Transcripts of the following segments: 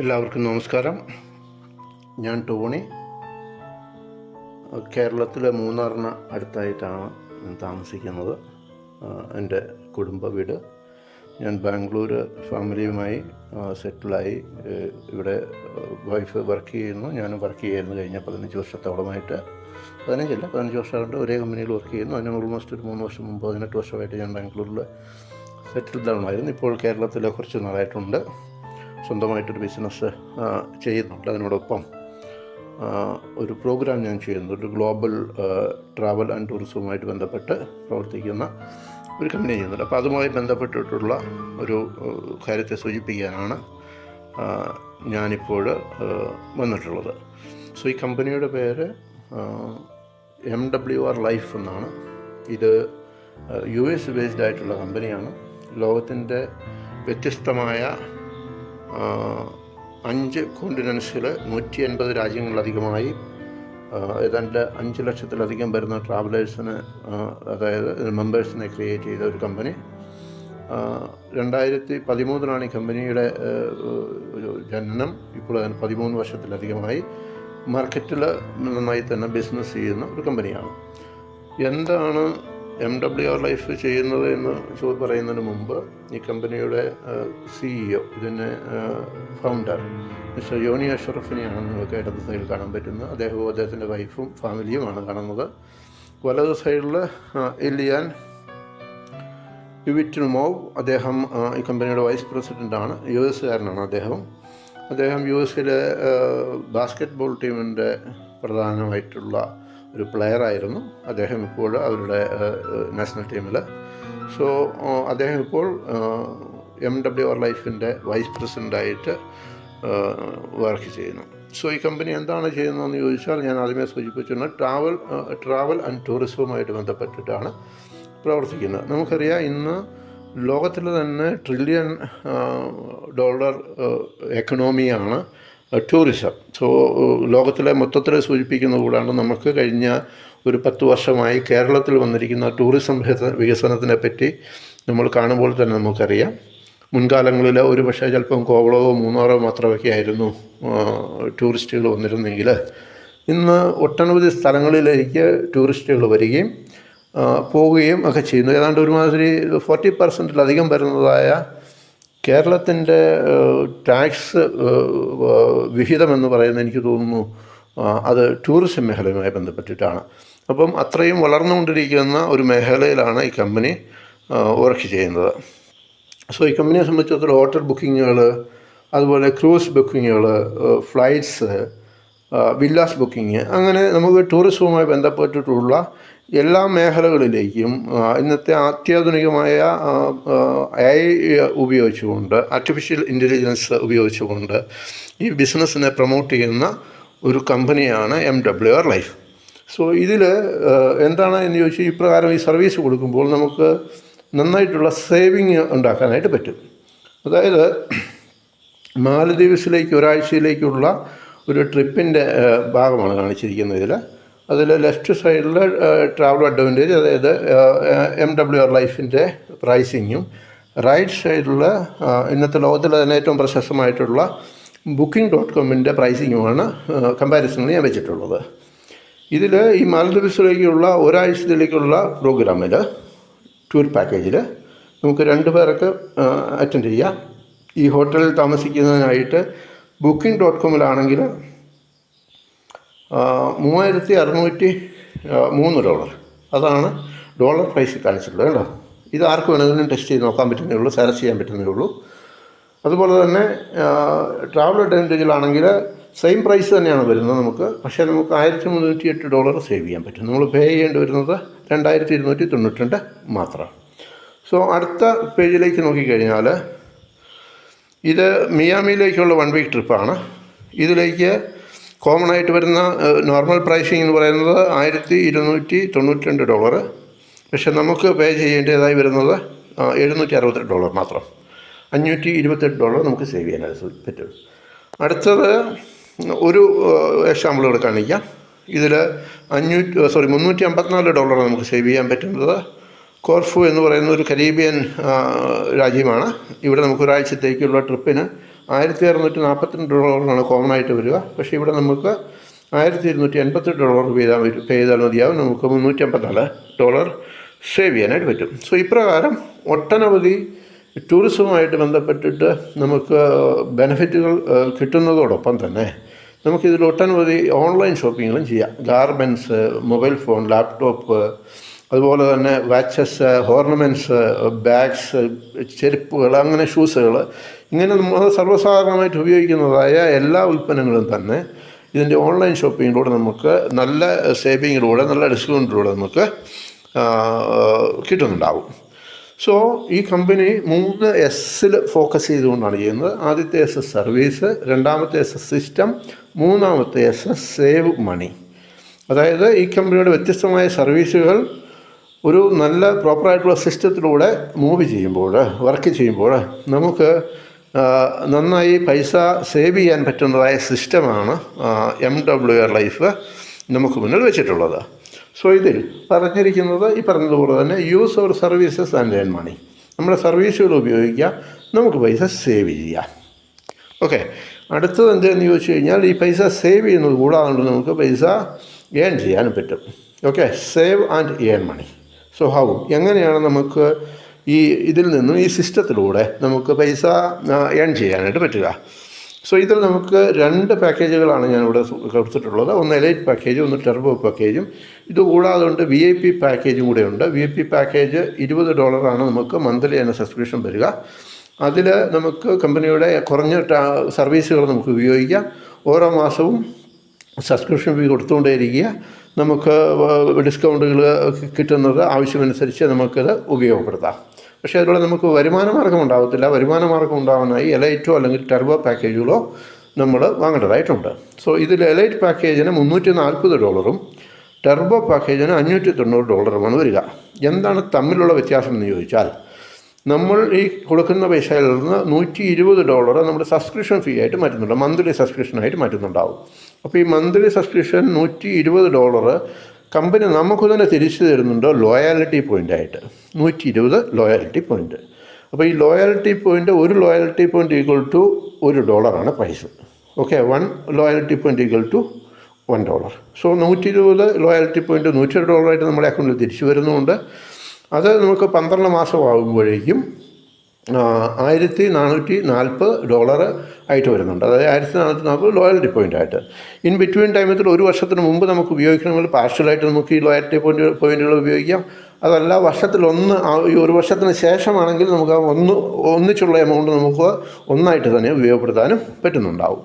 എല്ലാവർക്കും നമസ്കാരം. ഞാൻ ടോണി. കേരളത്തിലെ മൂന്നാറിന് അടുത്തായിട്ടാണ് ഞാൻ താമസിക്കുന്നത്. എൻ്റെ കുടുംബ വീട്. ഞാൻ ബാംഗ്ലൂർ ഫാമിലിയുമായി സെറ്റിലായി. ഇവിടെ വൈഫ് വർക്ക് ചെയ്യുന്നു, ഞാനും വർക്ക് ചെയ്യുന്നു. കഴിഞ്ഞ 15 വർഷത്തോളമായിട്ട് 15 വർഷമായിട്ട് ഒരേ കമ്പനിയിൽ വർക്ക് ചെയ്യുന്നു. അതിന് ഓൾമോസ്റ്റ് ഒരു 3 വർഷം മുമ്പ് 18 വർഷമായിട്ട് ഞാൻ ബാംഗ്ലൂരിൽ സെറ്റിൽ ഡൗൺ ആയിരുന്നു. ഇപ്പോൾ കേരളത്തിൽ കുറച്ച് നാളായിട്ടുണ്ട്. സ്വന്തമായിട്ടൊരു ബിസിനസ് ചെയ്യുന്നുണ്ട്. അതിനോടൊപ്പം ഒരു പ്രോഗ്രാം ഞാൻ ചെയ്യുന്നുണ്ട്. ഒരു ഗ്ലോബൽ ട്രാവൽ ആൻഡ് ടൂറിസവുമായിട്ട് ബന്ധപ്പെട്ട് പ്രവർത്തിക്കുന്ന ഒരു കമ്പനി ചെയ്യുന്നുണ്ട്. അപ്പോൾ അതുമായി ബന്ധപ്പെട്ടിട്ടുള്ള ഒരു കാര്യത്തെ സൂചിപ്പിക്കാനാണ് ഞാനിപ്പോൾ വന്നിട്ടുള്ളത്. സോ ഈ കമ്പനിയുടെ പേര് MWR ലൈഫ് എന്നാണ്. ഇത് US ബേസ്ഡ് ആയിട്ടുള്ള കമ്പനിയാണ്. ലോകത്തിൻ്റെ വ്യത്യസ്തമായ 5 കോണ്ടിനൻസിൽ 180 രാജ്യങ്ങളിലധികമായി ഏതാണ്ട് 5 ലക്ഷത്തിലധികം വരുന്ന ട്രാവലേഴ്സിന്, അതായത് മെമ്പേഴ്സിനെ ക്രിയേറ്റ് ചെയ്ത ഒരു കമ്പനി. 2013 ഈ കമ്പനിയുടെ ജനനം. ഇപ്പോൾ അതിന് 13 വർഷത്തിലധികമായി മാർക്കറ്റിൽ നന്നായി തന്നെ ബിസിനസ് ചെയ്യുന്ന ഒരു കമ്പനിയാണ്. എന്താണ് MWR ലൈഫ് ചെയ്യുന്നത് എന്ന് പറയുന്നതിന് മുമ്പ് ഈ കമ്പനിയുടെ CEO, ഇതിൻ്റെ ഫൗണ്ടർ മിസ്റ്റർ യോനി അഷ്റഫിനെയാണ് നിങ്ങൾക്ക് ഇടത് സൈഡിൽ കാണാൻ പറ്റുന്നത്. അദ്ദേഹത്തിൻ്റെ വൈഫും ഫാമിലിയുമാണ് കാണുന്നത്. വലത് സൈഡിൽ ഇലിയാൻ ഇവിറ്റ്മോവ്. അദ്ദേഹം ഈ കമ്പനിയുടെ വൈസ് പ്രസിഡൻ്റാണ്. US-കാരനാണ് അദ്ദേഹം US-ലെ ബാസ്കറ്റ്ബോൾ ടീമിൻ്റെ പ്രധാനമായിട്ടുള്ള ഒരു പ്ലെയറായിരുന്നു. അദ്ദേഹം ഇപ്പോൾ അവരുടെ നാഷണൽ ടീമിൽ. സോ അദ്ദേഹം ഇപ്പോൾ MWR ലൈഫിൻ്റെ വൈസ് പ്രസിഡൻ്റായിട്ട് വർക്ക് ചെയ്യുന്നു. സോ ഈ കമ്പനി എന്താണ് ചെയ്യുന്നതെന്ന് ചോദിച്ചാൽ, ഞാൻ ആദ്യമേ സൂചിപ്പിച്ചിരുന്നു, ട്രാവൽ ആൻഡ് ടൂറിസവുമായിട്ട് ബന്ധപ്പെട്ടിട്ടാണ് പ്രവർത്തിക്കുന്നത്. നമുക്കറിയാം, ഇന്ന് ലോകത്തിൽ തന്നെ $1 ട്രില്യൺ എക്കണോമിയാണ് ടൂറിസം. സോ ലോകത്തിലെ മൊത്തത്തിൽ സൂചിപ്പിക്കുന്ന കൂടാണ്ട് നമുക്ക് കഴിഞ്ഞ ഒരു 10 വർഷമായി കേരളത്തിൽ വന്നിരിക്കുന്ന ടൂറിസം വികസനത്തിനെ പറ്റി നമ്മൾ കാണുമ്പോൾ തന്നെ നമുക്കറിയാം. മുൻകാലങ്ങളിൽ ഒരു പക്ഷേ ചിലപ്പം കോവളമോ മൂന്നാറോ മാത്രമൊക്കെ ആയിരുന്നു ടൂറിസ്റ്റുകൾ വന്നിരുന്നെങ്കിൽ, ഇന്ന് ഒട്ടനവധി സ്ഥലങ്ങളിലേക്ക് ടൂറിസ്റ്റുകൾ വരികയും പോവുകയും ഒക്കെ ചെയ്യുന്നു. ഏതാണ്ട് ഒരുമാതിരി 40% വരുന്നതായ കേരളത്തിൻ്റെ ടാക്സ് വിഹിതമെന്ന് പറയുന്നത്, എനിക്ക് തോന്നുന്നു, അത് ടൂറിസം മേഖലയുമായി ബന്ധപ്പെട്ടിട്ടാണ്. അപ്പം അത്രയും വളർന്നുകൊണ്ടിരിക്കുന്ന ഒരു മേഖലയിലാണ് ഈ കമ്പനി വർക്ക് ചെയ്യുന്നത്. സോ ഈ കമ്പനിയെ സംബന്ധിച്ചിടത്തോളം ഹോട്ടൽ ബുക്കിങ്ങുകൾ, അതുപോലെ ക്രൂസ് ബുക്കിങ്ങുകൾ, ഫ്ലൈറ്റ്സ്, വില്ലാസ് ബുക്കിങ്, അങ്ങനെ നമുക്ക് ടൂറിസവുമായി ബന്ധപ്പെട്ടിട്ടുള്ള എല്ലാ മേഖലകളിലേക്കും ഇന്നത്തെ അത്യാധുനികമായ AI ഉപയോഗിച്ചുകൊണ്ട്, ആർട്ടിഫിഷ്യൽ ഇൻ്റലിജൻസ് ഉപയോഗിച്ചുകൊണ്ട് ഈ ബിസിനസ്സിനെ പ്രൊമോട്ട് ചെയ്യുന്ന ഒരു കമ്പനിയാണ് MWR ലൈഫ്. സോ ഇതിൽ എന്താണ് എന്ന് ചോദിച്ചാൽ, ഇപ്രകാരം ഈ സർവീസ് കൊടുക്കുമ്പോൾ നമുക്ക് നന്നായിട്ടുള്ള സേവിങ് ഉണ്ടാക്കാനായിട്ട് പറ്റും. അതായത് മാലദ്വീപ്സിലേക്ക് ഒരാഴ്ചയിലേക്കുള്ള ഒരു ട്രിപ്പിൻ്റെ ഭാഗമാണ് കാണിച്ചിരിക്കുന്നത് ഇതിൽ. അതിൽ ലെഫ്റ്റ് സൈഡിൽ ട്രാവൽ അഡ്വാൻറ്റേജ്, അതായത് MWR ലൈഫിൻ്റെ പ്രൈസിങ്ങും, റൈറ്റ് സൈഡിൽ ഇന്നത്തെ ലോകത്തിലെ തന്നെ ഏറ്റവും പ്രശസ്തമായിട്ടുള്ള Booking.comൻ്റെ പ്രൈസിങ്ങുമാണ് കമ്പാരിസണിൽ ഞാൻ വെച്ചിട്ടുള്ളത്. ഇതിൽ ഈ മാലദ്വീപ്സിലേക്കുള്ള ഒരാഴ്ചയിലേക്കുള്ള പ്രോഗ്രാമിൽ, ടൂർ പാക്കേജിൽ നമുക്ക് 2 പേർക്ക് അറ്റൻഡ് ചെയ്യാം. ഈ ഹോട്ടലിൽ താമസിക്കുന്നതിനായിട്ട് Booking.comലാണെങ്കിൽ $3,603. അതാണ് ഡോളർ പ്രൈസ് കാണിച്ചിട്ടുള്ളത് കേട്ടോ. ഇത് ആർക്ക് വേണമെങ്കിലും ടെസ്റ്റ് ചെയ്ത് നോക്കാൻ പറ്റുന്നേ ഉള്ളൂ, സെർച്ച് ചെയ്യാൻ പറ്റുന്നേ ഉള്ളൂ. അതുപോലെ തന്നെ ട്രാവൽ അഡ്വാൻറ്റേജിലാണെങ്കിൽ സെയിം പ്രൈസ് തന്നെയാണ് വരുന്നത് നമുക്ക്, പക്ഷേ നമുക്ക് $1,308 സേവ് ചെയ്യാൻ പറ്റും. നമ്മൾ പേ ചെയ്യേണ്ടി വരുന്നത് $2,292 മാത്രം. സോ അടുത്ത പേജിലേക്ക് നോക്കിക്കഴിഞ്ഞാൽ, ഇത് മിയാമിയിലേക്കുള്ള 1 വീക്ക് ട്രിപ്പാണ്. ഇതിലേക്ക് കോമൺ ആയിട്ട് വരുന്ന നോർമൽ പ്രൈസിങ് എന്ന് പറയുന്നത് $1,292. പക്ഷെ നമുക്ക് പേ ചെയ്യേണ്ടതായി വരുന്നത് $768 മാത്രം. $528 നമുക്ക് സേവ് ചെയ്യാനായിട്ട് പറ്റും. അടുത്തത് ഒരു എക്സാമ്പിൾ ഇവിടെ കാണിക്കാം. ഇതിൽ $354 നമുക്ക് സേവ് ചെയ്യാൻ പറ്റുന്നത് കോർഫു എന്ന് പറയുന്ന ഒരു കരീബിയൻ രാജ്യമാണ്. ഇവിടെ നമുക്ക് ഒരാഴ്ചത്തേക്കുള്ള ട്രിപ്പിന് $1,642 കോമൺ ആയിട്ട് വരിക. പക്ഷേ ഇവിടെ നമുക്ക് $1,288 പേ ചെയ്താൽ മതിയാവും. നമുക്ക് $354 സേവ് ചെയ്യാനായിട്ട് പറ്റും. സോ ഇപ്രകാരം ഒട്ടനവധി ടൂറിസവുമായിട്ട് ബന്ധപ്പെട്ടിട്ട് നമുക്ക് ബെനിഫിറ്റുകൾ കിട്ടുന്നതോടൊപ്പം തന്നെ നമുക്കിതിൽ ഒട്ടനവധി ഓൺലൈൻ ഷോപ്പിങ്ങുകളും ചെയ്യാം. ഗാർമെൻറ്റ്സ്, മൊബൈൽ ഫോൺ, ലാപ്ടോപ്പ്, അതുപോലെ തന്നെ വാച്ചസ്, ഓർണമെൻറ്റ്സ്, ബാഗ്സ്, ചെരുപ്പുകൾ, അങ്ങനെ ഷൂസുകൾ, ഇങ്ങനെ നമ്മൾ സർവ്വസാധാരണമായിട്ട് ഉപയോഗിക്കുന്നതായ എല്ലാ ഉൽപ്പന്നങ്ങളും തന്നെ ഇതിൻ്റെ ഓൺലൈൻ ഷോപ്പിങ്ങിലൂടെ നമുക്ക് നല്ല സേവിങ്ങിലൂടെ, നല്ല ഡിസ്കൗണ്ടിലൂടെ നമുക്ക് കിട്ടുന്നുണ്ടാവും. സോ ഈ കമ്പനി 3 എസ്സിൽ ഫോക്കസ് ചെയ്തുകൊണ്ടാണ് ചെയ്യുന്നത്. ആദ്യത്തെ എസ് സർവീസ്, രണ്ടാമത്തെ എസ് സിസ്റ്റം, മൂന്നാമത്തെ എസ് സേവ് മണി. അതായത് ഈ കമ്പനിയുടെ വ്യത്യസ്തമായ സർവീസുകൾ ഒരു നല്ല പ്രോപ്പറായിട്ടുള്ള സിസ്റ്റത്തിലൂടെ മൂവ് ചെയ്യുമ്പോൾ, വർക്ക് ചെയ്യുമ്പോൾ നമുക്ക് നന്നായി പൈസ സേവ് ചെയ്യാൻ പറ്റുന്നതായ സിസ്റ്റമാണ് MWR ലൈഫ് നമുക്ക് മുന്നിൽ വെച്ചിട്ടുള്ളത്. സോ ഇതിൽ പറഞ്ഞിരിക്കുന്നത് ഈ പറഞ്ഞതുപോലെ തന്നെ use our services and earn money. നമ്മുടെ സർവീസുകൾ ഉപയോഗിക്കുക, നമുക്ക് പൈസ സേവ് ചെയ്യാം. ഓക്കെ, അടുത്തത് എന്തെന്ന് ചോദിച്ചു കഴിഞ്ഞാൽ ഈ പൈസ സേവ് ചെയ്യുന്നത് കൂടാതെ നമുക്ക് പൈസ ഏൺ ചെയ്യാനും പറ്റും. Okay, save and earn money. So how, എങ്ങനെയാണ് നമുക്ക് ഇതിൽ നിന്നും ഈ സിസ്റ്റത്തിലൂടെ നമുക്ക് പൈസ ഏൺ ചെയ്യാനായിട്ട് പറ്റുക? സോ ഇതിൽ നമുക്ക് 2 പാക്കേജുകളാണ് ഞാനിവിടെ കൊടുത്തിട്ടുള്ളത്. ഒന്ന് എലൈറ്റ് പാക്കേജും ഒന്ന് ടെർബോ പാക്കേജും. ഇതുകൂടാതെ കൊണ്ട് VIP പാക്കേജും കൂടെ ഉണ്ട്. VIP പാക്കേജ് $20 നമുക്ക് മന്ത്ലി തന്നെ സബ്സ്ക്രിപ്ഷൻ വരിക. അതിൽ നമുക്ക് കമ്പനിയുടെ കുറഞ്ഞ സർവീസുകൾ നമുക്ക് ഉപയോഗിക്കാം. ഓരോ മാസവും സബ്സ്ക്രിപ്ഷൻ ഫീ കൊടുത്തുകൊണ്ടേയിരിക്കുക. നമുക്ക് ഡിസ്കൗണ്ടുകൾ കിട്ടുന്നത് ആവശ്യമനുസരിച്ച് നമുക്കത് ഉപയോഗപ്പെടുത്താം. പക്ഷേ അതിലൂടെ നമുക്ക് വരുമാന മാർഗ്ഗം ഉണ്ടാകത്തില്ല. വരുമാന മാർഗ്ഗം ഉണ്ടാകാനായി എലൈറ്റോ അല്ലെങ്കിൽ ടെർബോ പാക്കേജുകളോ നമ്മൾ വാങ്ങേണ്ടതായിട്ടുണ്ട്. സോ ഇതിൽ എലൈറ്റ് പാക്കേജിന് $340, ടെർബോ പാക്കേജിന് $590 വരിക. എന്താണ് തമ്മിലുള്ള വ്യത്യാസം എന്ന് ചോദിച്ചാൽ, നമ്മൾ ഈ കൊടുക്കുന്ന പൈസയിൽ നിന്ന് $120 നമ്മുടെ സബ്സ്ക്രിപ്ഷൻ ഫീ ആയിട്ട് മാറ്റുന്നുണ്ട്, മന്ത്ലി സബ്സ്ക്രിപ്ഷനായിട്ട് മാറ്റുന്നുണ്ടാവും. അപ്പോൾ ഈ മന്ത്ലി സബ്സ്ക്രിപ്ഷൻ $120 കമ്പനി നമുക്ക് തന്നെ തിരിച്ചു തരുന്നുണ്ട് ലോയാലിറ്റി പോയിൻ്റായിട്ട്. 120 loyalty point. അപ്പോൾ ഈ ലോയാലിറ്റി പോയിൻ്റ്, ഒരു loyalty point equal to $1 price. Okay, 1 loyalty point equal to $1. So 120 loyalty point $120 നമ്മുടെ അക്കൗണ്ടിൽ തിരിച്ചു വരുന്നുണ്ട്. അത് നമുക്ക് 12 മാസമാകുമ്പോഴേക്കും $1,440 ആയിട്ട് വരുന്നുണ്ട്. അതായത് 1,440 ലോയാലിറ്റി പോയിൻ്റായിട്ട്. ഇൻ ബിറ്റ്വീൻ ടൈമത്തിൽ 1 വർഷത്തിന് മുമ്പ് നമുക്ക് ഉപയോഗിക്കണമെങ്കിൽ പാർഷ്യലായിട്ട് നമുക്ക് ഈ ലോയാലിറ്റി പോയിൻ്റുകൾ ഉപയോഗിക്കാം. അതല്ല വർഷത്തിലൊന്ന്, ഈ 1 വർഷത്തിന് ശേഷമാണെങ്കിൽ നമുക്ക് ഒന്നിച്ചുള്ള എമൗണ്ട് നമുക്ക് ഒന്നായിട്ട് തന്നെ ഉപയോഗപ്പെടുത്താനും പറ്റുന്നുണ്ടാവും.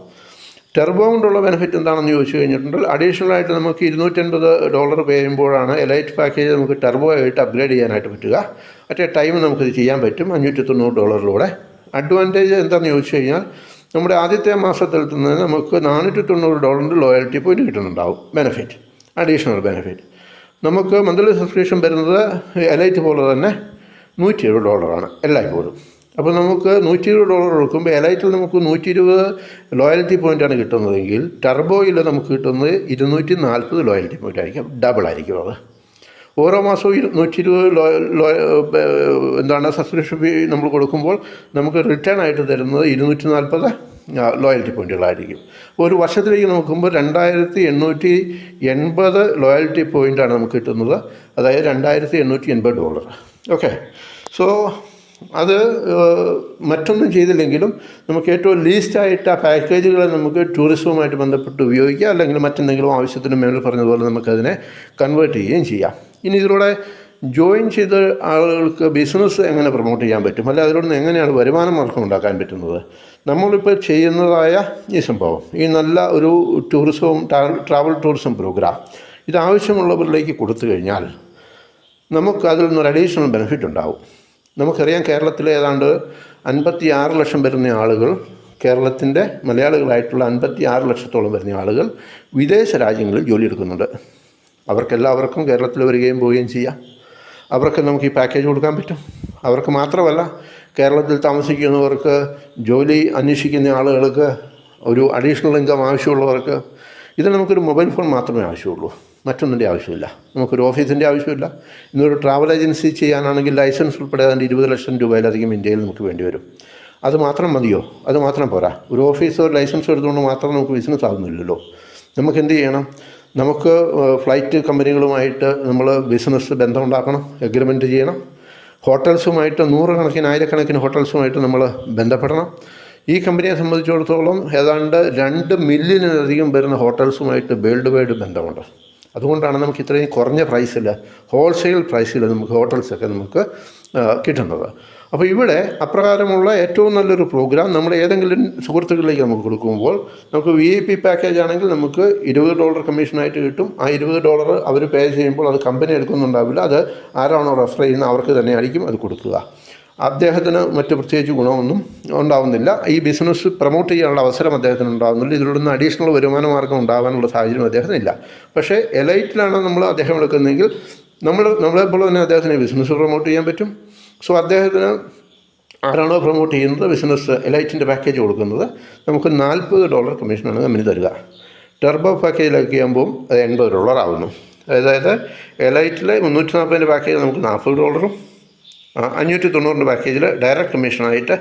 ടെർബോ കൊണ്ടുള്ള ബെനിഫിറ്റ് എന്താണെന്ന് ചോദിച്ചു കഴിഞ്ഞിട്ടുണ്ടെങ്കിൽ അഡീഷണലായിട്ട് നമുക്ക് $250 പേ ചെയ്യുമ്പോഴാണ് എലൈറ്റ് പാക്കേജ് നമുക്ക് ടെർബോ ആയിട്ട് അപ്ഗ്രേഡ് ചെയ്യാനായിട്ട് പറ്റുക. അറ്റ് എ ടൈം നമുക്കിത് ചെയ്യാൻ പറ്റും $590. അഡ്വാൻറ്റേജ് എന്താണെന്ന് ചോദിച്ചു കഴിഞ്ഞാൽ നമ്മുടെ ആദ്യത്തെ മാസത്തിൽ നിന്ന് നമുക്ക് $490 ലോയാലിറ്റി പോയിൻ്റ് കിട്ടുന്നുണ്ടാവും. Benefit, additional benefit. നമുക്ക് മന്ത്ലി സബ്സ്ക്രിപ്ഷൻ വരുന്നത് എലൈറ്റ് പോലെ തന്നെ $120 എല്ലായ്പ്പോഴും. അപ്പോൾ നമുക്ക് $120 കൊടുക്കുമ്പോൾ എലൈറ്റിൽ നമുക്ക് 120 ലോയാലിറ്റി പോയിൻ്റാണ് കിട്ടുന്നതെങ്കിൽ ടെർബോയിൽ നമുക്ക് കിട്ടുന്നത് 240 ലോയാലിറ്റി പോയിൻ്റ് ആയിരിക്കും. ഡബിളായിരിക്കും അത്. ഓരോ മാസവും 120 സബ്സ്ക്രിപ്ഷൻ ഫീ നമ്മൾ കൊടുക്കുമ്പോൾ നമുക്ക് റിട്ടേൺ ആയിട്ട് തരുന്നത് 240 ലോയാലിറ്റി പോയിൻ്റുകളായിരിക്കും. ഒരു വർഷത്തിലേക്ക് നോക്കുമ്പോൾ 2,880 ലോയാലിറ്റി പോയിൻ്റാണ് നമുക്ക് കിട്ടുന്നത്. അതായത് $2,880. ഓക്കെ, സോ അത് മറ്റൊന്നും ചെയ്തില്ലെങ്കിലും നമുക്ക് ഏറ്റവും ലീസ്റ്റായിട്ട് ആ പാക്കേജുകളെ നമുക്ക് ടൂറിസവുമായിട്ട് ബന്ധപ്പെട്ട് ഉപയോഗിക്കാം. അല്ലെങ്കിൽ മറ്റെന്തെങ്കിലും ആവശ്യത്തിന് മേളിൽ പറഞ്ഞതുപോലെ നമുക്കതിനെ കൺവേർട്ട് ചെയ്യുകയും ചെയ്യാം. ഇനി ഇതിലൂടെ ജോയിൻ ചെയ്ത ആളുകൾക്ക് ബിസിനസ് എങ്ങനെ പ്രൊമോട്ട് ചെയ്യാൻ പറ്റും, അല്ല അതിലൂടെ എങ്ങനെയാണ് വരുമാന മാർഗ്ഗം ഉണ്ടാക്കാൻ പറ്റുന്നത്? നമ്മളിപ്പോൾ ചെയ്യുന്നതായ ഈ സംഭവം, ഈ നല്ല ഒരു ടൂറിസവും ട്രാവൽ ടൂറിസം പ്രോഗ്രാം ഇതാവശ്യമുള്ളവരിലേക്ക് കൊടുത്തു കഴിഞ്ഞാൽ നമുക്ക് അതിൽ നിന്നൊരു അഡീഷണൽ ബെനിഫിറ്റ് ഉണ്ടാവും. നമുക്കറിയാം, കേരളത്തിലെ ഏതാണ്ട് 56 ലക്ഷം വരുന്ന ആളുകൾ, കേരളത്തിൻ്റെ മലയാളികളായിട്ടുള്ള 56 ലക്ഷത്തോളം വരുന്ന ആളുകൾ വിദേശ രാജ്യങ്ങളിൽ ജോലിയെടുക്കുന്നുണ്ട്. അവർക്കെല്ലാവർക്കും കേരളത്തിൽ വരികയും പോവുകയും ചെയ്യാം. അവർക്ക് നമുക്ക് ഈ പാക്കേജ് കൊടുക്കാൻ പറ്റും. അവർക്ക് മാത്രമല്ല, കേരളത്തിൽ താമസിക്കുന്നവർക്ക്, ജോലി അന്വേഷിക്കുന്ന ആളുകൾക്ക്, ഒരു അഡീഷണൽ ഇൻകം ആവശ്യമുള്ളവർക്ക്, ഇത് നമുക്കൊരു മൊബൈൽ ഫോൺ മാത്രമേ ആവശ്യമുള്ളൂ. മറ്റൊന്നിൻ്റെ ആവശ്യമില്ല. നമുക്കൊരു ഓഫീസിൻ്റെ ആവശ്യമില്ല. ഇന്നൊരു ട്രാവൽ ഏജൻസി ചെയ്യാനാണെങ്കിൽ ലൈസൻസ് ഉൾപ്പെടെ അതിൻ്റെ 20 ലക്ഷം രൂപയിലധികം ഇന്ത്യയിൽ നമുക്ക് വേണ്ടി വരും. അത് മാത്രം മതിയോ? അത് മാത്രം പോരാ. ഒരു ഓഫീസ് ഒരു ലൈസൻസ് എടുത്തുകൊണ്ട് മാത്രം നമുക്ക് ബിസിനസ് ആകുന്നില്ലല്ലോ. നമുക്ക് എന്ത് ചെയ്യണം? നമുക്ക് ഫ്ലൈറ്റ് കമ്പനികളുമായിട്ട് നമ്മൾ ബിസിനസ് ബന്ധമുണ്ടാക്കണം, എഗ്രിമെൻറ്റ് ചെയ്യണം. ഹോട്ടൽസുമായിട്ട് നൂറുകണക്കിന് ആയിരക്കണക്കിന് ഹോട്ടൽസുമായിട്ട് നമ്മൾ ബന്ധപ്പെടണം. ഈ കമ്പനിയെ സംബന്ധിച്ചിടത്തോളം ഏതാണ്ട് 2 മില്യണിലധികം വരുന്ന ഹോട്ടൽസുമായിട്ട് വേൾഡ് വൈഡ് ബന്ധമുണ്ട്. അതുകൊണ്ടാണ് നമുക്ക് ഇത്രയും കുറഞ്ഞ പ്രൈസിൽ, ഹോൾസെയിൽ പ്രൈസിൽ നമുക്ക് ഹോട്ടൽസൊക്കെ നമുക്ക് കിട്ടുന്നത്. അപ്പോൾ ഇവിടെ അപ്രകാരമുള്ള ഏറ്റവും നല്ലൊരു പ്രോഗ്രാം നമ്മൾ ഏതെങ്കിലും സുഹൃത്തുക്കളിലേക്ക് നമുക്ക് കൊടുക്കുമ്പോൾ, നമുക്ക് VIP പാക്കേജ് ആണെങ്കിൽ നമുക്ക് $20 കമ്മീഷനായിട്ട് കിട്ടും. ആ $20 അവർ പേ ചെയ്യുമ്പോൾ അത് കമ്പനി എടുക്കുന്നുണ്ടാവില്ല. അത് ആരാണോ റെഫർ ചെയ്യുന്നത് അവർക്ക് തന്നെയായിരിക്കും അത് കൊടുക്കുക. അദ്ദേഹത്തിന് മറ്റ് പ്രത്യേകിച്ച് ഗുണമൊന്നും ഉണ്ടാവുന്നില്ല. ഈ ബിസിനസ് പ്രൊമോട്ട് ചെയ്യാനുള്ള അവസരം അദ്ദേഹത്തിന് ഉണ്ടാകുന്നില്ല. ഇതിലൂടെ അഡീഷണൽ വരുമാന മാർഗ്ഗം ഉണ്ടാകാനുള്ള സാഹചര്യം അദ്ദേഹത്തിനില്ല. പക്ഷേ എലൈറ്റിലാണ് നമ്മൾ അദ്ദേഹം എടുക്കുന്നതെങ്കിൽ നമ്മളെപ്പോലെ തന്നെ അദ്ദേഹത്തിന് ബിസിനസ് പ്രൊമോട്ട് ചെയ്യാൻ പറ്റും. സോ അദ്ദേഹത്തിന് ആരാണോ പ്രൊമോട്ട് ചെയ്യുന്നത് ബിസിനസ് എലൈറ്റിൻ്റെ പാക്കേജ് കൊടുക്കുന്നത് നമുക്ക് $40 കമ്മീഷനാണ് കമ്പനി തരിക. ടെർബോ പാക്കേജിലൊക്കെ ആകുമ്പോൾ അത് $80 ആവുന്നു. അതായത് എലൈറ്റിലെ 340 പാക്കേജ് നമുക്ക് $40, 590 പാക്കേജിൽ ഡയറക്റ്റ് കമ്മീഷനായിട്ട്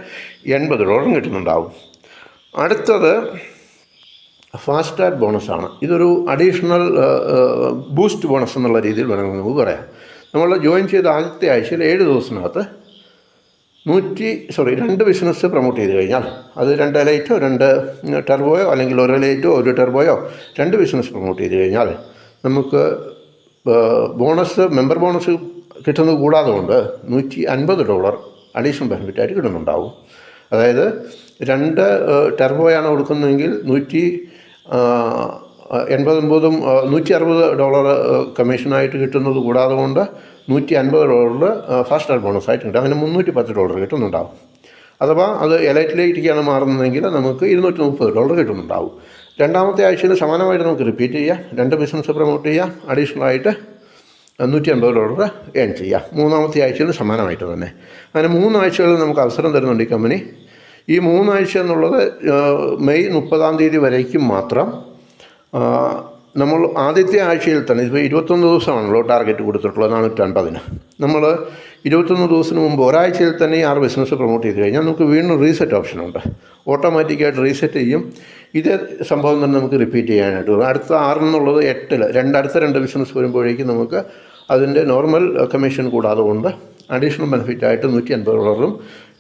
$80 കിട്ടുന്നുണ്ടാവും. അടുത്തത് ഫാസ്റ്റ് ടാഗ് ബോണസാണ്. ഇതൊരു അഡീഷണൽ ബൂസ്റ്റ് ബോണസ് എന്നുള്ള രീതിയിൽ വേണമെങ്കിൽ നമുക്ക് പറയാം. നമ്മൾ ജോയിൻ ചെയ്ത ആദ്യത്തെ ആഴ്ചയിൽ 7 ദിവസത്തിനകത്ത് 2 ബിസിനസ് പ്രൊമോട്ട് ചെയ്ത് കഴിഞ്ഞാൽ, അത് 2 എലൈറ്റോ 2 ടെർബോയോ അല്ലെങ്കിൽ 1 എലൈറ്റോ 1 ടെർബോയോ 2 ബിസിനസ് പ്രൊമോട്ട് ചെയ്ത് കഴിഞ്ഞാൽ നമുക്ക് ബോണസ്, മെമ്പർ ബോണസ് കിട്ടുന്നത് കൂടാതെ കൊണ്ട് $150 അഡീഷണൽ ബെനിഫിറ്റായിട്ട് കിട്ടുന്നുണ്ടാവും. അതായത് 2 ടെർബോയാണ് കൊടുക്കുന്നതെങ്കിൽ $160 കമ്മീഷനായിട്ട് കിട്ടുന്നത് കൂടാതെ കൊണ്ട് $150 ഫാസ്റ്റ് ടാഗ് ബോണസായിട്ട് കിട്ടും. അങ്ങനെ $310 കിട്ടുന്നുണ്ടാവും. അഥവാ അത് എലൈറ്റിലേക്കാണ് മാറുന്നതെങ്കിൽ നമുക്ക് $230 കിട്ടുന്നുണ്ടാവും. രണ്ടാമത്തെ ആഴ്ചയിൽ സമാനമായിട്ട് നമുക്ക് റിപ്പീറ്റ് ചെയ്യാം. 2 ബിസിനസ് പ്രൊമോട്ട് ചെയ്യാം, അഡീഷണലായിട്ട് $150 ഏൺ ചെയ്യാം. മൂന്നാമത്തെ ആഴ്ചയിൽ സമാനമായിട്ട് തന്നെ. അങ്ങനെ 3 ആഴ്ചകളിൽ നമുക്ക് അവസരം തരുന്നുണ്ട് ഈ കമ്പനി. ഈ 3 ആഴ്ച എന്നുള്ളത് മെയ് 30 വരേക്കും മാത്രം. നമ്മൾ ആദ്യത്തെ ആഴ്ചയിൽ തന്നെ, ഇപ്പോൾ 21 ദിവസമാണല്ലോ ടാർഗറ്റ് കൊടുത്തിട്ടുള്ളത് 450. നമ്മൾ 21 ദിവസത്തിന് മുമ്പ് ഒരാഴ്ചയിൽ തന്നെ ഈ 6 ബിസിനസ് പ്രൊമോട്ട് ചെയ്ത് കഴിഞ്ഞാൽ നമുക്ക് വീണ്ടും റീസെറ്റ് ഓപ്ഷനുണ്ട്. ഓട്ടോമാറ്റിക്കായിട്ട് റീസെറ്റ് ചെയ്യും. ഇതേ സംഭവം തന്നെ നമുക്ക് റിപ്പീറ്റ് ചെയ്യാനായിട്ട് വരും. അടുത്ത 6 എന്നുള്ളത് 8 അടുത്ത 2 ബിസിനസ് വരുമ്പോഴേക്കും നമുക്ക് അതിൻ്റെ നോർമൽ കമ്മീഷൻ കൂടാതെ കൊണ്ട് അഡീഷണൽ ബെനിഫിറ്റായിട്ട് $150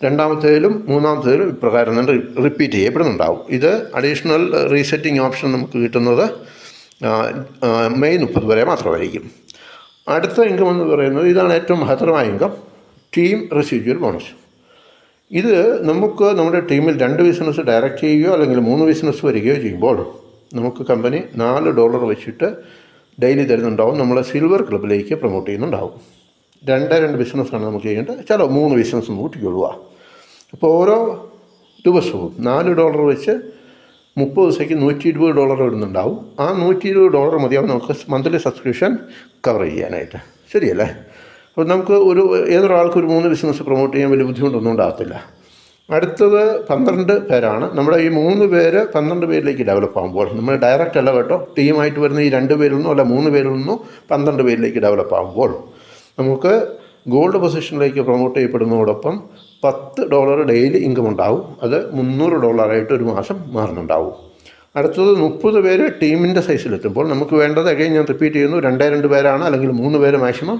രണ്ടാമത്തേതിലും മൂന്നാമത്തേതിലും ഇപ്രകാരം തന്നെ റിപ്പീറ്റ് ചെയ്യപ്പെടുന്നുണ്ടാവും. ഇത് അഡീഷണൽ റീസെറ്റിംഗ് ഓപ്ഷൻ നമുക്ക് കിട്ടുന്നത് മെയ് 30 വരെ മാത്രമായിരിക്കും. അടുത്ത ഇൻകം എന്ന് പറയുന്നത്, ഇതാണ് ഏറ്റവും മഹത്തരമായ ഇൻകം, ടീം റെസിഡ്യൂവൽ ബോണസ്. ഇത് നമുക്ക് നമ്മുടെ ടീമിൽ 2 ബിസിനസ് ഡയറക്റ്റ് ചെയ്യുകയോ അല്ലെങ്കിൽ 3 ബിസിനസ് വരികയോ ചെയ്യുമ്പോൾ നമുക്ക് കമ്പനി $4 വെച്ചിട്ട് ഡെയിലി തരുന്നുണ്ടാവും. നമ്മളെ സിൽവർ ക്ലബിലേക്ക് പ്രൊമോട്ട് ചെയ്യുന്നുണ്ടാവും. 2 ബിസിനസ്സാണ് നമുക്ക് ചെയ്യേണ്ടത്. ചില 3 ബിസിനസ് കൂട്ടിക്കൊള്ളുക. അപ്പോൾ ഓരോ ദിവസവും $4 വെച്ച് 30 ദിവസത്തേക്ക് $120 വരുന്നുണ്ടാവും. ആ $120 മതിയാവും നമുക്ക് മന്ത്ലി സബ്സ്ക്രിപ്ഷൻ കവർ ചെയ്യാനായിട്ട്. ശരിയല്ലേ? അപ്പോൾ നമുക്ക് ഏതൊരാൾക്കും ഒരു 3 ബിസിനസ് പ്രൊമോട്ട് ചെയ്യാൻ വലിയ ബുദ്ധിമുട്ടൊന്നും ഉണ്ടാകത്തില്ല. അടുത്തത് 12 പേരാണ്. നമ്മുടെ ഈ 3 പേര് 12 പേരിലേക്ക് ഡെവലപ്പ് ആകുമ്പോൾ, നമ്മൾ ഡയറക്റ്റ് അല്ല കേട്ടോ, ടീമായിട്ട് വരുന്ന ഈ 2 പേരിൽ നിന്നോ അല്ല 3 പേരിൽ നിന്നോ 12 പേരിലേക്ക് ഡെവലപ്പ് ആകുമ്പോൾ നമുക്ക് ഗോൾഡ് പൊസിഷനിലേക്ക് പ്രൊമോട്ട് ചെയ്യപ്പെടുന്നതോടൊപ്പം $10 ഡെയിലി ഇൻകം ഉണ്ടാവും. അത് $300 ഒരു മാസം മാറുന്നുണ്ടാവും. അടുത്തത് 30 പേര് ടീമിൻ്റെ സൈസിലെത്തുമ്പോൾ നമുക്ക് വേണ്ടത്, അഗൈൻ ഞാൻ റിപ്പീറ്റ് ചെയ്യുന്നു, 2 പേരാണ് അല്ലെങ്കിൽ 3 പേര് മാക്സിമം.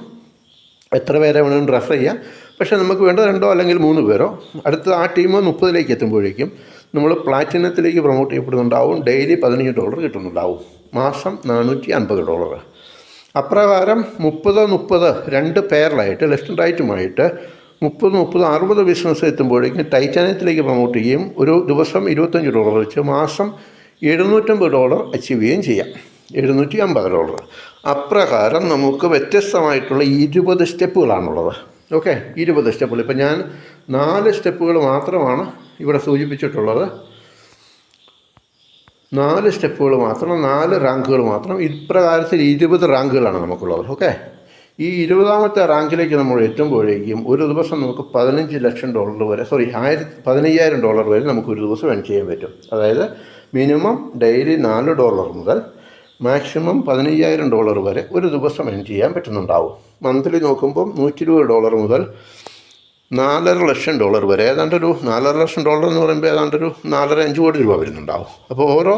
എത്ര പേരെ വേണമെങ്കിലും റെഫർ ചെയ്യാം. പക്ഷേ നമുക്ക് വേണ്ടത് 2 അല്ലെങ്കിൽ 3 പേരോ. അടുത്ത ആ ടീം 30ലേക്ക് എത്തുമ്പോഴേക്കും നമ്മൾ പ്ലാറ്റിനത്തിലേക്ക് പ്രൊമോട്ട് ചെയ്യപ്പെടുന്നുണ്ടാവും. ഡെയിലി $15 കിട്ടുന്നുണ്ടാവും. മാസം $450. അപ്രകാരം 30 2 പെയറിലായിട്ട് ലെഫ്റ്റും റൈറ്റുമായിട്ട് 30 60 ബിസിനസ് എത്തുമ്പോഴേക്കും ടൈറ്റാനിയത്തിലേക്ക് പ്രൊമോട്ട് ചെയ്യുകയും ഒരു ദിവസം $25 വെച്ച് മാസം $750 അച്ചീവ് ചെയ്യുകയും ചെയ്യാം. $750. അപ്രകാരം നമുക്ക് വ്യത്യസ്തമായിട്ടുള്ള 20 സ്റ്റെപ്പുകളാണുള്ളത്. ഓക്കെ, 20 സ്റ്റെപ്പുകൾ. ഇപ്പം ഞാൻ 4 സ്റ്റെപ്പുകൾ മാത്രമാണ് ഇവിടെ സൂചിപ്പിച്ചിട്ടുള്ളത്. 4 സ്റ്റെപ്പുകൾ മാത്രം, 4 റാങ്കുകൾ മാത്രം. ഇപ്രകാരത്തിൽ 20 റാങ്കുകളാണ് നമുക്കുള്ളത്. ഓക്കെ, ഈ 20ാമത്തെ റാങ്കിലേക്ക് നമ്മൾ എത്തുമ്പോഴേക്കും ഒരു ദിവസം നമുക്ക് $15 ലക്ഷം വരെ, $15,000 വരെ നമുക്ക് ഒരു ദിവസം ഏൺ ചെയ്യാൻ പറ്റും. അതായത് മിനിമം ഡെയിലി $4 മുതൽ മാക്സിമം $15,000 വരെ ഒരു ദിവസം ഏൺ ചെയ്യാൻ പറ്റുന്നുണ്ടാവും. മന്ത്ലി നോക്കുമ്പം $120 മുതൽ $4.5 ലക്ഷം വരെ, ഏതാണ്ടൊരു $4.5 ലക്ഷം എന്ന് പറയുമ്പോൾ ഏതാണ്ടൊരു 4.5 കോടി രൂപ വരുന്നുണ്ടാവും. അപ്പോൾ ഓരോ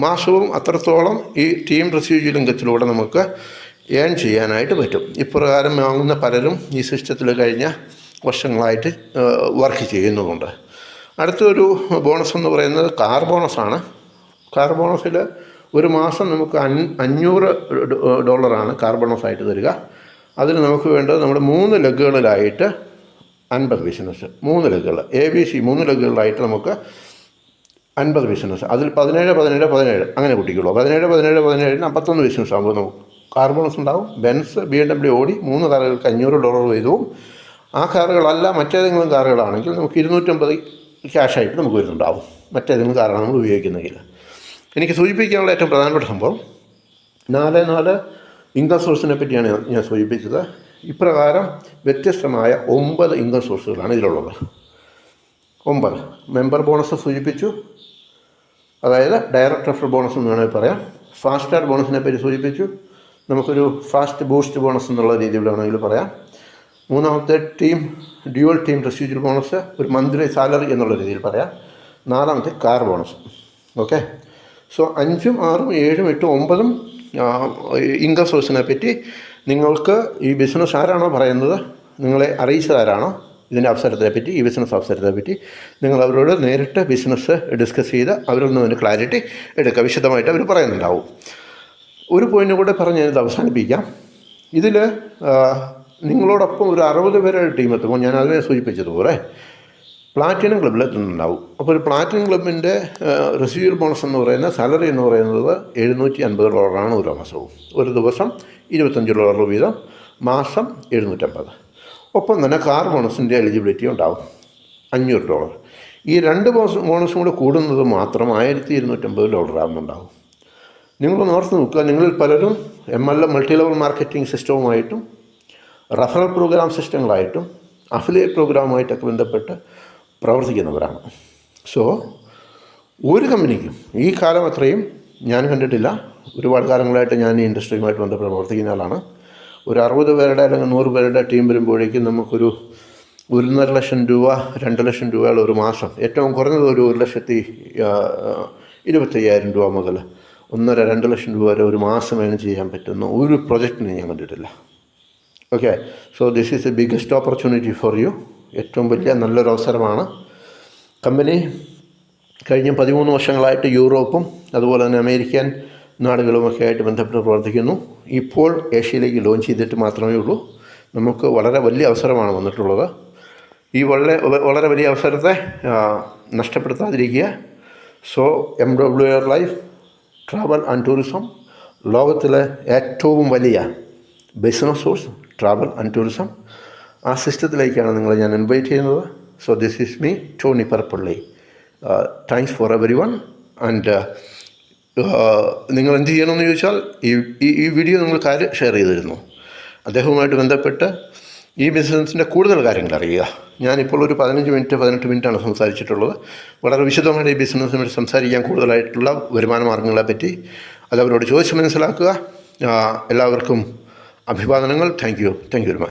മാസവും അത്രത്തോളം ഈ ടീം റെസ്യൂജൽ ഇൻകത്തിലൂടെ നമുക്ക് ഏൺ ചെയ്യാനായിട്ട് പറ്റും. ഇപ്രകാരം വാങ്ങുന്ന പലരും ഈ സിസ്റ്റത്തിൽ കഴിഞ്ഞ വർഷങ്ങളായിട്ട് വർക്ക് ചെയ്യുന്നുമുണ്ട്. അടുത്തൊരു ബോണസ് എന്ന് പറയുന്നത് കാർ ബോണസാണ്. കാർ ബോണസിൽ ഒരു മാസം നമുക്ക് $500 കാർ ബോണസായിട്ട് തരിക. അതിൽ നമുക്ക് വേണ്ടത് നമ്മുടെ 3 ലെഗുകളിലായിട്ട് 50 ബിസിനസ്, 3 ലെഗുകൾ ABC 3 ലെഗുകളിലായിട്ട് നമുക്ക് 50 ബിസിനസ്, അതിൽ 17 അങ്ങനെ കൂട്ടിക്കുള്ളൂ. 17 51 ബിസിനസ് ആകുമ്പോൾ നമുക്ക് കാർ ബോണസ് ഉണ്ടാവും. ബെൻസ് BMW ഓടി 3 കാറുകൾക്ക് $500 വീതവും. ആ കാറുകളല്ല മറ്റേതെങ്കിലും കാറുകളാണെങ്കിൽ നമുക്ക് 250 ക്യാഷായിട്ട് നമുക്ക് വരുന്നുണ്ടാവും, മറ്റേതെങ്കിലും കാറാണ് നമ്മൾ ഉപയോഗിക്കുന്നെങ്കിൽ. എനിക്ക് സൂചിപ്പിക്കാനുള്ള ഏറ്റവും പ്രധാനപ്പെട്ട സംഭവം 4 ഇൻകം സോഴ്സിനെ പറ്റിയാണ് ഞാൻ സൂചിപ്പിച്ചത്. ഇപ്രകാരം വ്യത്യസ്തമായ 9 ഇൻകം സോഴ്സുകളാണ് ഇതിലുള്ളത്. 9 മെമ്പർ ബോണസ് സൂചിപ്പിച്ചു, അതായത് ഡയറക്റ്റ് റെഫറൽ ബോണസ് എന്ന് വേണമെങ്കിൽ പറയാം. ഫാസ്റ്റ് സ്റ്റാർട്ട് ബോണസിനെ പറ്റി സൂചിപ്പിച്ചു. നമുക്കൊരു ഫാസ്റ്റ് ബൂസ്റ്റ് ബോണസ് എന്നുള്ള രീതിയിൽ വേണമെങ്കിൽ പറയാം. 3-ാമത്തെ ഡ്യുവൽ ടീം റെസ്യൂജൽ ബോണസ്, ഒരു മന്ത്ലി സാലറി എന്നുള്ള രീതിയിൽ പറയാം. 4-ാമത്തെ car bonus. Okay, so 5, 6, 7, 8, 9 income സോഴ്സിനെ പറ്റി നിങ്ങൾക്ക് ഈ ബിസിനസ് ആരാണോ പറയുന്നത്, നിങ്ങളെ അറിയിച്ചതാരാണോ ഇതിൻ്റെ അവസരത്തെ പറ്റി, ഈ ബിസിനസ് അവസരത്തെ പറ്റി നിങ്ങൾ അവരോട് നേരിട്ട് ബിസിനസ് ഡിസ്കസ് ചെയ്ത് അവരിൽ നിന്ന് അതിൻ്റെ ക്ലാരിറ്റി എടുക്കുക. വിശദമായിട്ട് അവർ പറയുന്നുണ്ടാവും. ഒരു പോയിൻ്റ് കൂടെ പറഞ്ഞ് ഞാനിത് അവസാനിപ്പിക്കാം. ഇതിൽ നിങ്ങളോടൊപ്പം ഒരു 60 പേരുടെ ടീം എത്തുമ്പോൾ ഞാൻ അതിനെ സൂചിപ്പിച്ചതുപോലെ പ്ലാറ്റിനം ക്ലബ്ബിൽ എത്തുന്നുണ്ടാവും. അപ്പോൾ ഒരു പ്ലാറ്റിനം ക്ലബിൻ്റെ റെസ്യൂജൽ ബോണസ് എന്ന് പറയുന്ന സാലറി എന്ന് പറയുന്നത് $750 ഓരോ മാസവും. ഒരു ദിവസം $25 വീതം, മാസം 750. ഒപ്പം തന്നെ കാർ ബോണസിൻ്റെ എലിജിബിലിറ്റി ഉണ്ടാവും $500. ഈ 2 ബോണസും കൂടെ കൂടുന്നത് മാത്രം $1250 ആകുന്നുണ്ടാവും. നിങ്ങളൊന്ന് ഓർത്ത് നോക്കുക, നിങ്ങളിൽ പലരും MLM മൾട്ടി ലെവൽ മാർക്കറ്റിംഗ് സിസ്റ്റവുമായിട്ടും റഫറൽ പ്രോഗ്രാം സിസ്റ്റങ്ങളായിട്ടും അഫിലിയേറ്റ് പ്രോഗ്രാമുമായിട്ടൊക്കെ ബന്ധപ്പെട്ട് പ്രവർത്തിക്കുന്നവരാണ്. സോ ഒരു കമ്പനിക്കും ഈ കാലം അത്രയും ഞാൻ കണ്ടിട്ടില്ല. ഒരുപാട് കാലങ്ങളായിട്ട് ഞാൻ ഈ ഇൻഡസ്ട്രിയുമായിട്ട് ബന്ധപ്പെട്ട് പ്രവർത്തിക്കുന്ന ആളാണ്. ഒരു 60 പേരുടെ അല്ലെങ്കിൽ 100 പേരുടെ ടീം വരുമ്പോഴേക്കും നമുക്കൊരു 1.5 ലക്ഷം രൂപ, 2 ലക്ഷം രൂപയുള്ള ഒരു മാസം, ഏറ്റവും കുറഞ്ഞത് ഒരു 1,25,000 രൂപ മുതൽ 1.5-2 ലക്ഷം രൂപ വരെ ഒരു മാസം ഏൺ ചെയ്യാൻ പറ്റുന്ന ഒരു പ്രൊജക്റ്റിന് ഞാൻ കണ്ടിട്ടില്ല. Okay, so this is A biggest opportunity for you. ഏറ്റവും വലിയ നല്ലൊരു അവസരമാണ്. കമ്പനി കഴിഞ്ഞ 13 വർഷങ്ങളായിട്ട് യൂറോപ്പും അതുപോലെ തന്നെ അമേരിക്കൻ നാടുകളുമൊക്കെ ആയിട്ട് ബന്ധപ്പെട്ട് പ്രവർത്തിക്കുന്നു. ഇപ്പോൾ ഏഷ്യയിലേക്ക് ലോഞ്ച് ചെയ്തിട്ട് മാത്രമേ ഉള്ളൂ. നമുക്ക് വളരെ വലിയ അവസരമാണ് വന്നിട്ടുള്ളത്. ഈ വളരെ വലിയ അവസരത്തെ നഷ്ടപ്പെടുത്താതിരിക്കുക. So MWR life travel and tourism ലോകത്തിലെ ഏറ്റവും വലിയ business source travel and tourism, ആ സിസ്റ്റത്തിലേക്കാണ് നിങ്ങളെ ഞാൻ ഇൻവൈറ്റ് ചെയ്യുന്നത്. So this is me, Tony Parappally. Thanks for everyone. And നിങ്ങൾ എന്ത് ചെയ്യണമെന്ന് ചോദിച്ചാൽ ഈ വീഡിയോ നിങ്ങൾക്ക് ആര് ഷെയർ ചെയ്തിരുന്നു, അദ്ദേഹവുമായിട്ട് ബന്ധപ്പെട്ട് ഈ ബിസിനസ്സിൻ്റെ കൂടുതൽ കാര്യങ്ങൾ അറിയുക. ഞാനിപ്പോൾ ഒരു 15-18 മിനിറ്റാണ് സംസാരിച്ചിട്ടുള്ളത്. വളരെ വിശദമായിട്ട് ഈ ബിസിനസ്സിനെ സംസാരിക്കാൻ കൂടുതലായിട്ടുള്ള വരുമാന മാർഗ്ഗങ്ങളെ പറ്റി അത് അവരോട് ചോദിച്ച് മനസ്സിലാക്കുക. എല്ലാവർക്കും അഭിവാദനങ്ങൾ. Thank you very much.